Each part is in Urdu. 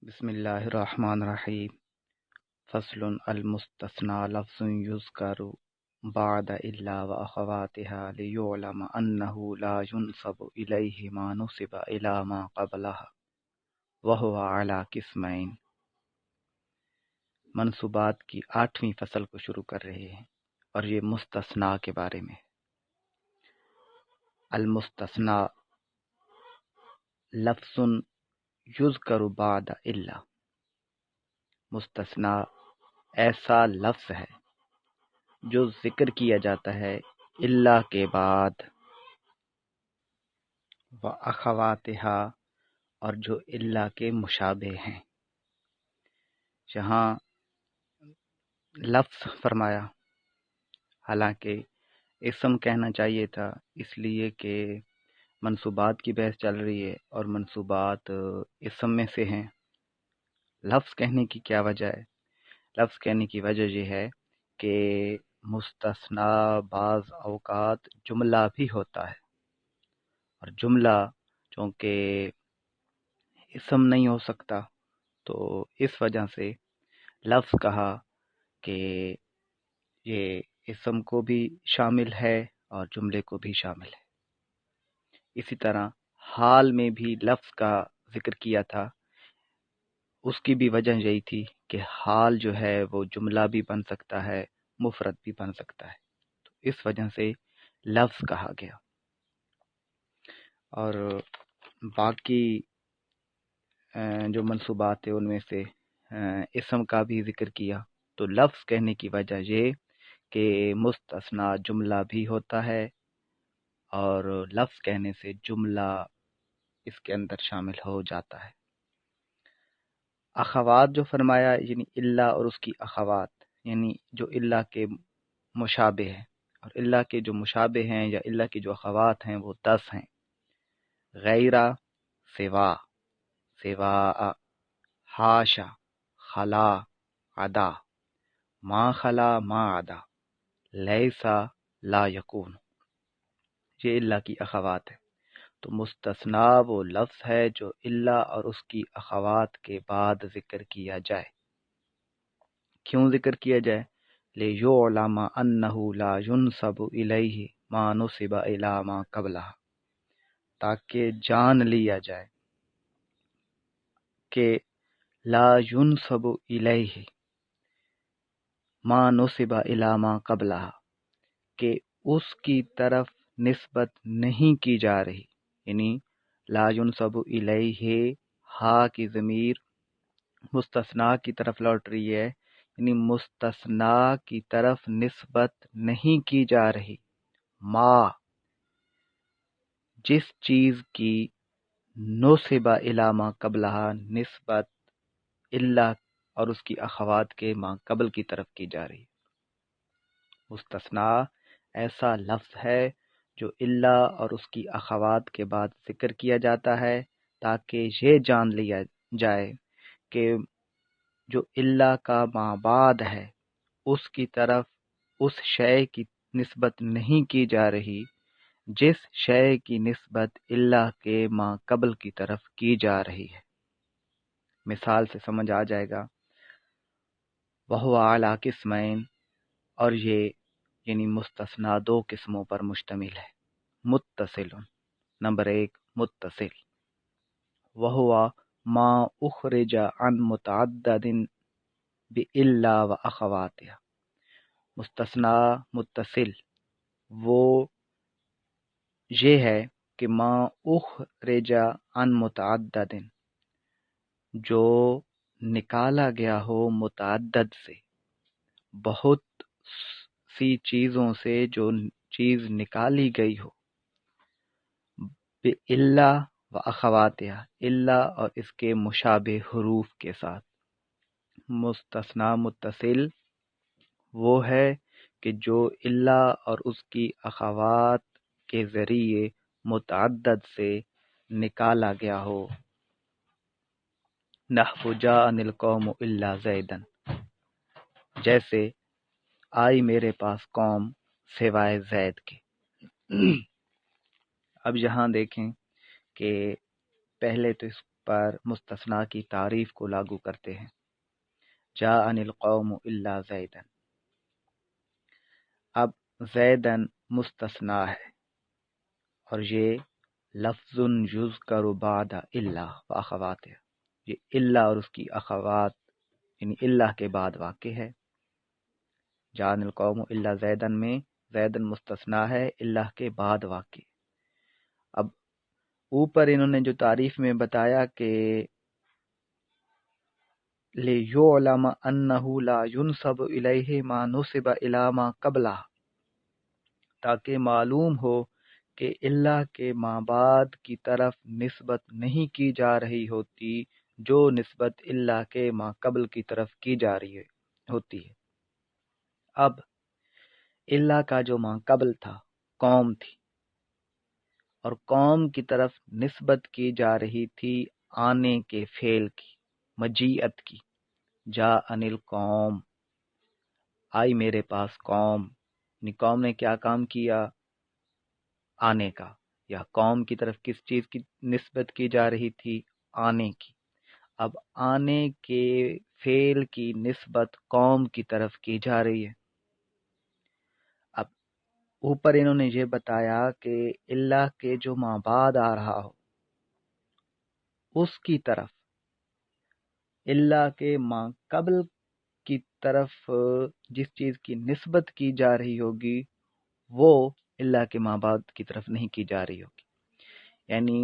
بسم اللہ الرحمن الرحیم فصل المستثنى لفظ يذكر بعد إلا وأخواتها ليعلم أنه لا ينسب إليه ما نسب إلى ما قبلها وهو على قسمين۔ منصوبات کی 8ویں فصل کو شروع کر رہے ہیں اور یہ مستثنیٰ کے بارے میں۔ المستثنى لفظ یذکر بعد الا، مستثنیٰ ایسا لفظ ہے جو ذکر کیا جاتا ہے الا کے بعد، وَأَخَوَاتِهَا اور جو الا کے مشابہ ہیں۔ یہاں لفظ فرمایا، حالانکہ اسم کہنا چاہیے تھا، اس لیے کہ منصوبات کی بحث چل رہی ہے اور منصوبات اسم میں سے ہیں۔ لفظ کہنے کی کیا وجہ ہے؟ لفظ کہنے کی وجہ یہ ہے کہ مستثنی بعض اوقات جملہ بھی ہوتا ہے، اور جملہ چونکہ اسم نہیں ہو سکتا تو اس وجہ سے لفظ کہا کہ یہ اسم کو بھی شامل ہے اور جملے کو بھی شامل ہے۔ اسی طرح حال میں بھی لفظ کا ذکر کیا تھا، اس کی بھی وجہ یہی تھی کہ حال جو ہے وہ جملہ بھی بن سکتا ہے، مفرد بھی بن سکتا ہے، تو اس وجہ سے لفظ کہا گیا۔ اور باقی جو منصوبات ہیں ان میں سے اسم کا بھی ذکر کیا، تو لفظ کہنے کی وجہ یہ کہ مستثنی جملہ بھی ہوتا ہے اور لفظ کہنے سے جملہ اس کے اندر شامل ہو جاتا ہے۔ اخوات جو فرمایا یعنی الا اور اس کی اخوات، یعنی جو الا کے مشابہ ہیں، اور الا کے جو مشابہ ہیں یا الا کی جو اخوات ہیں وہ 10 ہیں۔ غیرہ سوا، سوا، حاشا، خلا، عدا، ما خلا ما عدا، لیسا لا یکون، یہ الا کی اخوات ہے۔ تو مستثنی وہ لفظ ہے جو الا اور اس کی اخوات کے بعد ذکر کیا جائے۔ کیوں ذکر کیا جائے؟ لِيُعْلَمَ أَنَّهُ لَا يُنْسَبُ إِلَيْهِ مَا نُسِبَ إِلَى مَا قَبْلَهَا، تاکہ جان لیا جائے کہ لا ينسب إِلَيْهِ ما نُسِبَ إِلَى مَا قَبْلَهَا، کہ اس کی طرف نسبت نہیں کی جا رہی، یعنی لا ينسب إِلَيْهِ، ہا کی ضمیر مستثنی کی طرف لوٹ رہی ہے، یعنی مستثنی کی طرف نسبت نہیں کی جا رہی، ما جس چیز کی نسب الی ما قبلہا نسبت الا اور اس کی اخوات کے ما قبل کی طرف کی جا رہی۔ مستثنی ایسا لفظ ہے جو الا اور اس کی اخوات کے بعد ذکر کیا جاتا ہے تاکہ یہ جان لیا جائے کہ جو الا کا ما بعد ہے اس کی طرف اس شے کی نسبت نہیں کی جا رہی جس شے کی نسبت الا کے ما قبل کی طرف کی جا رہی ہے۔ مثال سے سمجھ آ جائے گا، وَهُوَ عَلَى قِسْمَيْن، اور یہ یعنی مستثنی 2 قسموں پر مشتمل ہے۔ متصل، نمبر 1 متصل، وَهُوَ ما اخرج عن متعدد بِإِلَّا وَأَخَوَاتِهَا، مستثنی متصل وہ یہ ہے کہ ما اخرج عن متعدد، جو نکالا گیا ہو متعدد سے، بہت سی چیزوں سے جو چیز نکالی گئی ہو، بِإِلَّا وَأَخَوَاتِهَا، الا اور اس کے مشابہ حروف کے ساتھ۔ مستثنی متصل وہ ہے کہ جو الا اور اس کی اخوات کے ذریعے متعدد سے نکالا گیا ہو۔ نحو جاءنی القوم الا زیدا، جیسے آئی میرے پاس قوم سوائے زید کے۔ اب یہاں دیکھیں کہ پہلے تو اس پر مستثنا کی تعریف کو لاگو کرتے ہیں۔ جاءنی القوم الا زیدا، اب زیدن مستثنا ہے اور یہ لفظ یذکر بعد الا و اخواتہ، یہ الا اور اس کی اخوات یعنی الا کے بعد واقع ہے۔ جاءنی القوم الا زیدن میں زیدن مستثنا ہے، الا کے بعد واقع۔ اب اوپر انہوں نے جو تعریف میں بتایا کہ لِيُعْلَمَ أَنَّهُ لَا يُنْسَبُ إِلَيْهِ مَا نُسِبَ إِلَى مَا قَبْلَهُ، تاکہ معلوم ہو کہ اللہ کے ماں بعد کی طرف نسبت نہیں کی جا رہی ہوتی جو نسبت اللہ کے ماں قبل کی طرف کی جا رہی ہوتی ہے۔ اب اللہ کا جو ماں قبل تھا قوم تھی، اور قوم کی طرف نسبت کی جا رہی تھی آنے کے فعل کی، مجیعت کی۔ جاءنی القوم، آئی میرے پاس قوم، یعنی قوم نے کیا کام کیا؟ آنے کا، یا قوم کی طرف کس چیز کی نسبت کی جا رہی تھی؟ آنے کی۔ اب آنے کے فعل کی نسبت قوم کی طرف کی جا رہی ہے۔ اب اوپر انہوں نے یہ بتایا کہ اللہ کے جو ماں بعد آ رہا ہو اس کی طرف اللہ کے ماں قبل کی طرف جس چیز کی نسبت کی جا رہی ہوگی وہ اللہ کے ماں بعد کی طرف نہیں کی جا رہی ہوگی۔ یعنی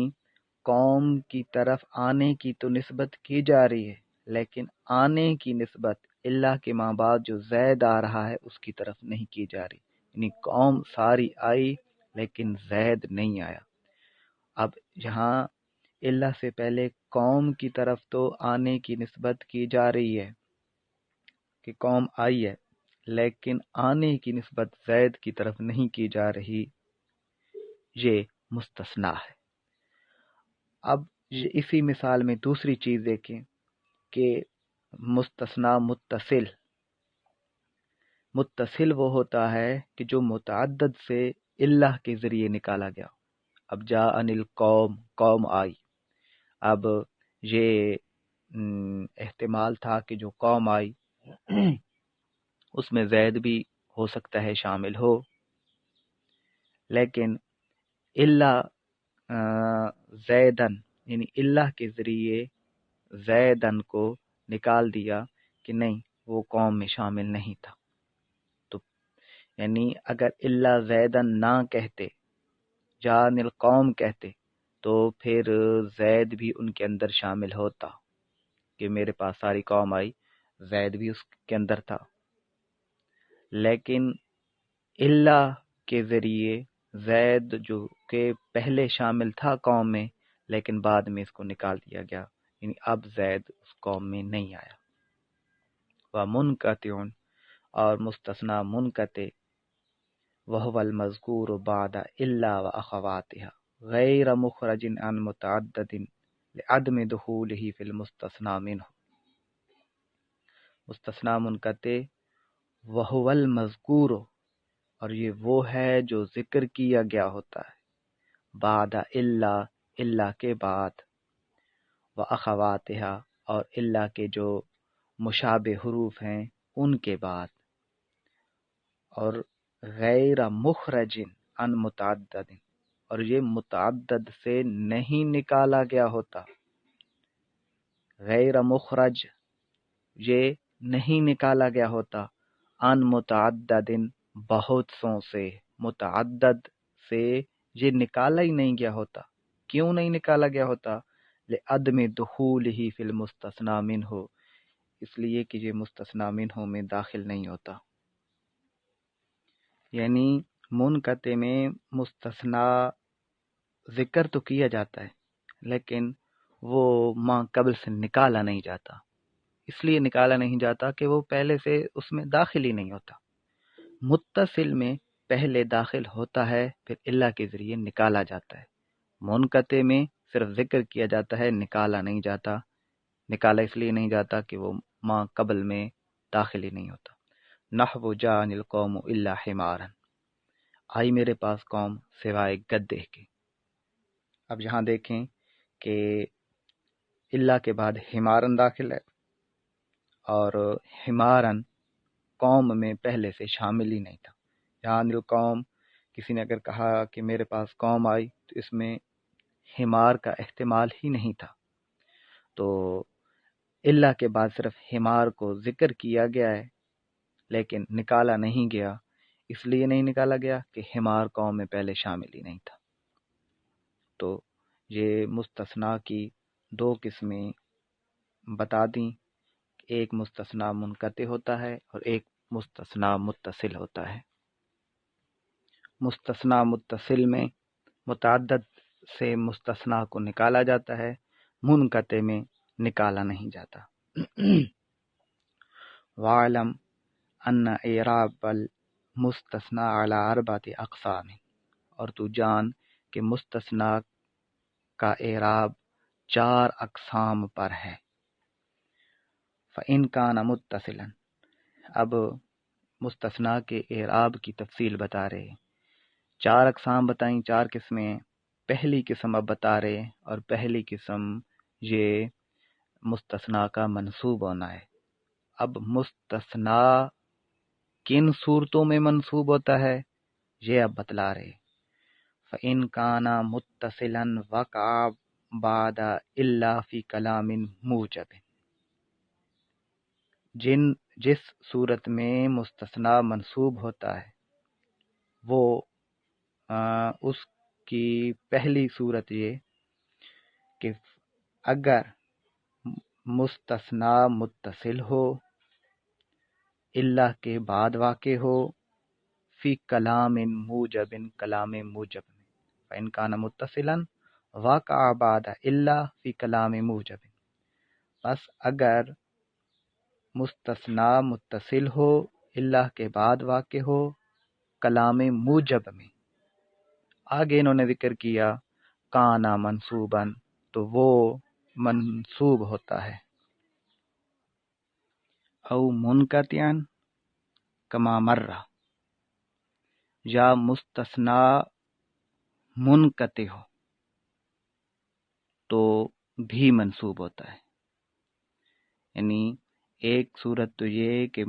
قوم کی طرف آنے کی تو نسبت کی جا رہی ہے، لیکن آنے کی نسبت اللہ کے ماں بعد جو زید آ رہا ہے اس کی طرف نہیں کی جا رہی۔ یعنی قوم ساری آئی لیکن زید نہیں آیا۔ اب یہاں اللہ سے پہلے قوم کی طرف تو آنے کی نسبت کی جا رہی ہے کہ قوم آئی ہے، لیکن آنے کی نسبت زید کی طرف نہیں کی جا رہی، یہ مستثنا ہے۔ اب اسی مثال میں دوسری چیز دیکھیں کہ مستثنا متصل، متصل وہ ہوتا ہے کہ جو متعدد سے اللہ کے ذریعے نکالا گیا۔ اب جاءنی القوم، قوم آئی، اب یہ احتمال تھا کہ جو قوم آئی اس میں زید بھی ہو سکتا ہے شامل ہو، لیکن اللہ زیدن یعنی اللہ کے ذریعے زیدن کو نکال دیا کہ نہیں وہ قوم میں شامل نہیں تھا۔ تو یعنی اگر اللہ زیدن نہ کہتے، جان القوم کہتے، تو پھر زید بھی ان کے اندر شامل ہوتا کہ میرے پاس ساری قوم آئی، زید بھی اس کے اندر تھا۔ لیکن اللہ کے ذریعے زید جو کہ پہلے شامل تھا قوم میں لیکن بعد میں اس کو نکال دیا گیا، یعنی اب زید اس قوم میں نہیں آیا۔ وَمُنْقَطِعٌ، اور مستثنا منقطع، وَهُوَ الْمَذْكُورُ بَعْدَ إِلَّا وَأَخَوَاتِهَا غَيْرَ مُخْرَجٍ عَنْ مُتَعَدِّدٍ لِعَدْمِ دُخُولِهِ فِي الْمُسْتَثْنَى مِنْهُ۔ مستثنا منقطع وَهُوَ الْمَذْكُورُ، اور یہ وہ ہے جو ذکر کیا گیا ہوتا ہے، بعد اللہ کے بعد، وَأَخَوَاتِهَا، اور اللہ کے جو مشابہ حروف ہیں ان کے بعد، اور غیر مخرج عن متعدد، اور یہ متعدد سے نہیں نکالا گیا ہوتا۔ غیر مخرج، یہ نہیں نکالا گیا ہوتا، عن متعدد، بہت سوں سے، متعدد سے یہ نکالا ہی نہیں گیا ہوتا۔ کیوں نہیں نکالا گیا ہوتا؟ لعدم دخولہ فی المستثنی منہ، اس لیے کہ یہ مستثنی منہ میں داخل نہیں ہوتا۔ یعنی منقطع میں مستثنا ذکر تو کیا جاتا ہے لیکن وہ ماں قبل سے نکالا نہیں جاتا، اس لیے نکالا نہیں جاتا کہ وہ پہلے سے اس میں داخل ہی نہیں ہوتا۔ متصل میں پہلے داخل ہوتا ہے پھر اللہ کے ذریعے نکالا جاتا ہے، منقطع میں صرف ذکر کیا جاتا ہے، نکالا نہیں جاتا۔ نکالا اس لیے نہیں جاتا کہ وہ ماں قبل میں داخل ہی نہیں ہوتا۔ نحو جاءنی القوم الا حمارا، آئی میرے پاس قوم سوائے گدھے کے۔ اب یہاں دیکھیں کہ اللہ کے بعد حمارن داخل ہے، اور حمارن قوم میں پہلے سے شامل ہی نہیں تھا۔ یہاں القوم، کسی نے اگر کہا کہ میرے پاس قوم آئی تو اس میں حمار کا احتمال ہی نہیں تھا، تو اللہ کے بعد صرف حمار کو ذکر کیا گیا ہے لیکن نکالا نہیں گیا۔ اس لیے نہیں نکالا گیا کہ حمار قوم میں پہلے شامل ہی نہیں تھا۔ تو یہ مستثنیٰ کی دو قسمیں بتا دیں، ایک مستثنیٰ منقطع ہوتا ہے اور ایک مستثنیٰ متصل ہوتا ہے۔ مستثنیٰ متصل میں متعدد سے مستثنیٰ کو نکالا جاتا ہے، منقطع میں نکالا نہیں جاتا۔ وَاعْلَمْ أَنَّ إِعْرَابَ الْمُسْتَثْنَى عَلَى أَرْبَعَةِ أَقْسَامٍ، اور تو جان کہ مستثنیٰ کا اعراب 4 اقسام پر ہے۔ فَإِنْ كَانَ مُتَّصِلًا، اب مستثنیٰ کے اعراب کی تفصیل بتا رہے، 4 اقسام بتائیں، 4 قسمیں۔ پہلی قسم اب بتا رہے، اور پہلی قسم یہ مستثنیٰ کا منصوب ہونا ہے۔ اب مستثنیٰ کن صورتوں میں منصوب ہوتا ہے یہ اب بتلا رہے۔ فَإِنْ كَانَ مُتَّصِلًا وَقَعَ بَعْدَ إِلَّا فِي كَلَامٍ مُوجَبٍ، جس صورت میں مستثنیٰ منصوب ہوتا ہے وہ اس کی پہلی صورت یہ کہ اگر مستثنیٰ متصل ہو، اللہ کے بعد واقع ہو، فی کلام موجب، کلام موجب میں۔ فإن کان متصلا وقع بعد الا فی کلام موجب، بس اگر مستثنیٰ متصل ہو، اللہ کے بعد واقع ہو، کلام موجب میں۔ آگے انہوں نے ذکر کیا کانا منصوباً، تو وہ منصوب ہوتا ہے۔ او منقطعاً کما مرہ، یا مستثنیٰ منقطع ہو تو بھی منصوب ہوتا ہے۔ یعنی ایک صورت تو یہ کہ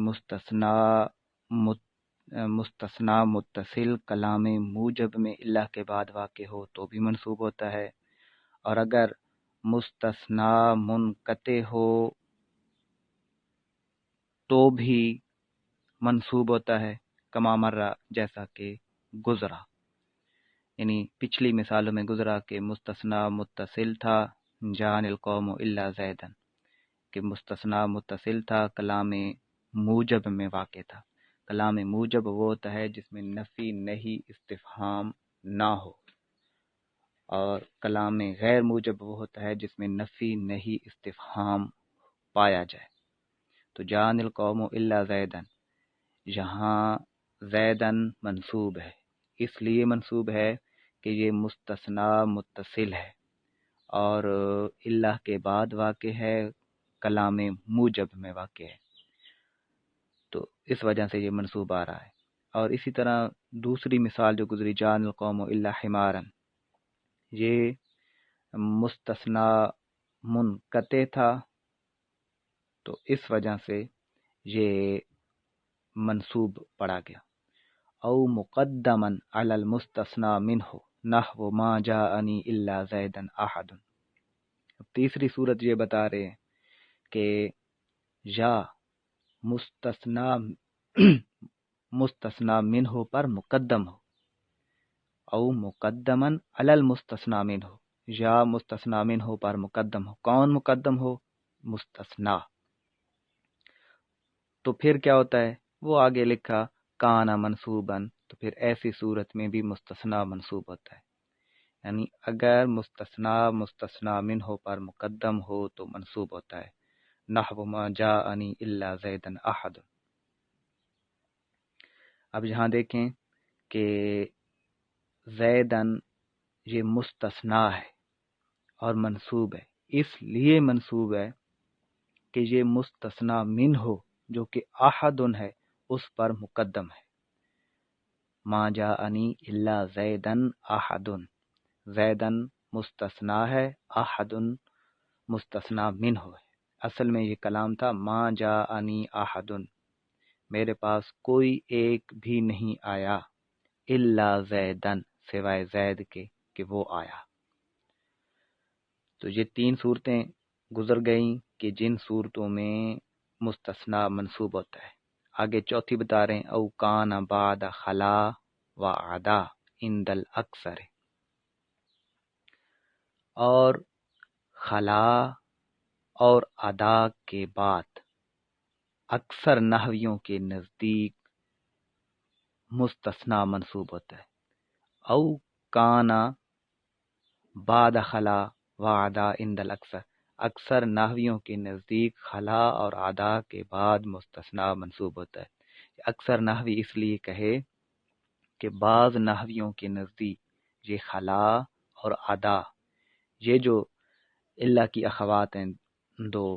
مستثنیٰ متصل کلام موجب میں اللہ کے بعد واقع ہو تو بھی منصوب ہوتا ہے، اور اگر مستثنیٰ منقطع ہو تو بھی منصوب ہوتا ہے، کما مرہ، جیسا کہ گزرا۔ یعنی پچھلی مثالوں میں گزرا کہ مستثنیٰ متصل تھا، جان القوم الا زیدن، کہ مستثنیٰ متصل تھا، کلام موجب میں واقع تھا۔ کلام موجب وہ ہوتا ہے جس میں نفی نہیں استفہام نہ ہو، اور کلام غیر موجب وہ ہوتا ہے جس میں نفی نہیں استفہام پایا جائے۔ تو جان القوم الا زیدن، یہاں زیدن منصوب ہے، اس لیے منصوب ہے کہ یہ مستثنیٰ متصل ہے اور اللہ کے بعد واقع ہے، کلام موجب میں واقع ہے، تو اس وجہ سے یہ منصوب آ رہا ہے۔ اور اسی طرح دوسری مثال جو گزری، جان القوم الا حمارن، یہ مستثنیٰ منقطع تھا تو اس وجہ سے یہ منصوب پڑا گیا۔ او مقدما علی المستثنى منہ نحو ما جاءنی الا زیدا احد۔ اب تیسری صورت یہ بتا رہے ہیں کہ یا مستثنیٰ منہ پر مقدم ہو، او مقدما علی المستثنى منہ، یا مستثنیٰ منہ پر مقدم ہو۔ کون مقدم ہو؟ مستثنیٰ۔ تو پھر کیا ہوتا ہے؟ وہ آگے لکھا کانا منصوباً، تو پھر ایسی صورت میں بھی مستثنیٰ منصوب ہوتا ہے۔ یعنی اگر مستثنیٰ منہ پر مقدم ہو تو منصوب ہوتا ہے، نحو ما جاءنی الا زیدا احد۔ اب یہاں دیکھیں کہ زیدن یہ مستثنیٰ ہے اور منصوب ہے، اس لیے منصوب ہے کہ یہ مستثنیٰ منہ جو کہ احد ہے اس پر مقدم ہے۔ ما جاءنی الا زیدن احد، زیدن مستثنیٰ ہے، احد مستثنا منہ ہے۔ اصل میں یہ کلام تھا ما جاءنی احد، میرے پاس کوئی ایک بھی نہیں آیا، الا زیدن، سوائے زید کے کہ وہ آیا۔ تو یہ تین صورتیں گزر گئیں کہ جن صورتوں میں مستثنا منصوب ہوتا ہے۔ آگے چوتھی بتا رہے ہیں او کان بعد خلا و عدا عند الاکثر، اور خلا اور ادا کے بعد اکثر نحویوں کے نزدیک مستثنا منصوب ہوتا ہے۔ او کانا بعد خلا و ادا عند الاکثر، اکثر نحویوں کے نزدیک خلا اور ادا کے بعد مستثنا منصوب ہوتا ہے۔ اکثر نحوی اس لیے کہے کہ بعض نحویوں کے نزدیک یہ خلا اور ادا، یہ جو اللہ کی اخوات ہیں دو،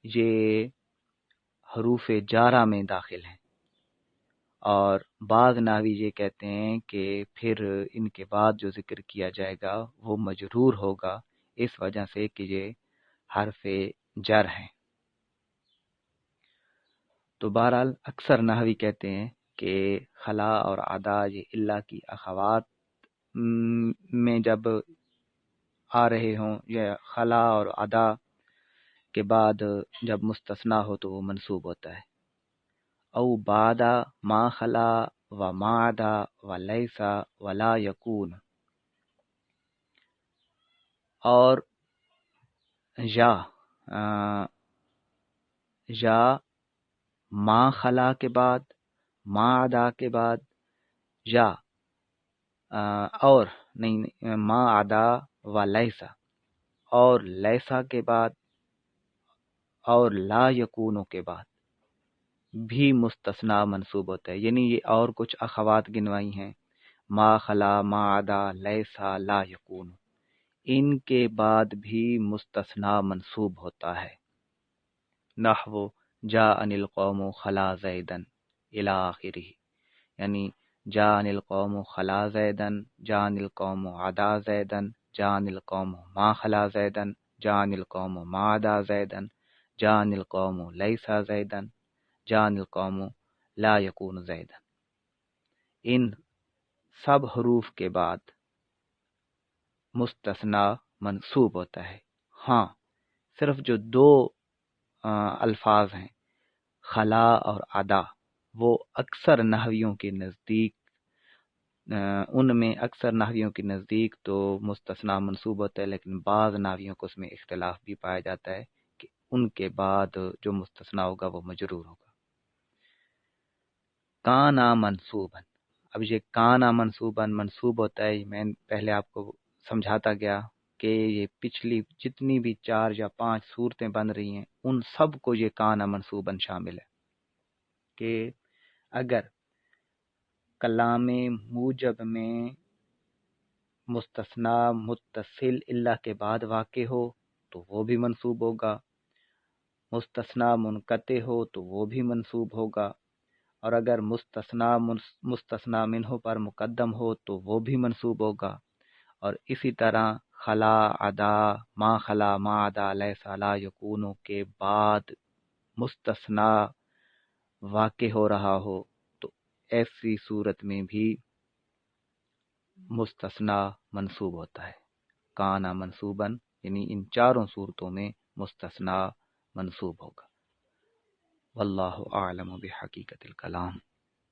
یہ حروف جارہ میں داخل ہیں، اور بعض نحوی یہ کہتے ہیں کہ پھر ان کے بعد جو ذکر کیا جائے گا وہ مجرور ہوگا، اس وجہ سے کہ یہ حرف جر ہیں۔ تو بہرحال اکثر نحوی کہتے ہیں کہ خلا اور ادا یہ اللہ کی اخوات میں جب آ رہے ہوں، یا خلا اور ادا کے بعد جب مستثنا ہو تو وہ منصوب ہوتا ہے۔ او بعد ما خلا و ما عدا و لیسا ولا یکون، اور یا ما خلا کے بعد، ما عدا کے بعد، یا اور نہیں ما عدا و لیسا، اور لیسا کے بعد، اور لا یکونوں کے بعد بھی مستثنا منصوب ہوتا ہے۔ یعنی یہ اور کچھ اخوات گنوائی ہیں، ما خلا، ما عدا، لیسا، لا یکون، ان کے بعد بھی مستثنا منصوب ہوتا ہے۔ نحو جاءنی القوم خلا زیدن الی آخرہ، یعنی جاءنی القوم خلا زیدن، جاءنی القوم عدا زیدن، جاءنی القوم ما خلا زیدن، جاءنی القوم ما عدا زیدن، جاءنی القوم لیسا زیدن، جاءنی القوم لا یکون زیدن۔ ان سب حروف کے بعد مستثنا منصوب ہوتا ہے۔ ہاں، صرف جو دو الفاظ ہیں خلا اور ادا، وہ اکثر نحویوں کے نزدیک، ان میں اکثر نحویوں کے نزدیک تو مستثنا منصوب ہوتا ہے، لیکن بعض نحویوں کو اس میں اختلاف بھی پایا جاتا ہے کہ ان کے بعد جو مستثنا ہوگا وہ مجرور ہوگا۔ کانا منصوباً، اب یہ کانا منصوباً منصوب ہوتا ہے، میں پہلے آپ کو سمجھاتا گیا کہ یہ پچھلی جتنی بھی 4 یا 5 صورتیں بن رہی ہیں ان سب کو یہ کانا منصوباً شامل ہے، کہ اگر کلام موجب میں مستثنا متصل اللہ کے بعد واقع ہو تو وہ بھی منصوب ہوگا، مستثنا منقطع ہو تو وہ بھی منصوب ہوگا، اور اگر مستثنا منہ پر مقدم ہو تو وہ بھی منصوب ہوگا، اور اسی طرح خلا، عدا، ما خلا، ما عدا، لیسا، لا یکونوں کے بعد مستثنا واقع ہو رہا ہو تو ایسی صورت میں بھی مستثنا منصوب ہوتا ہے۔ کانا منصوباً، یعنی ان چاروں صورتوں میں مستثنا منصوب ہوگا۔ واللہ اعلم بحقیقت الکلام۔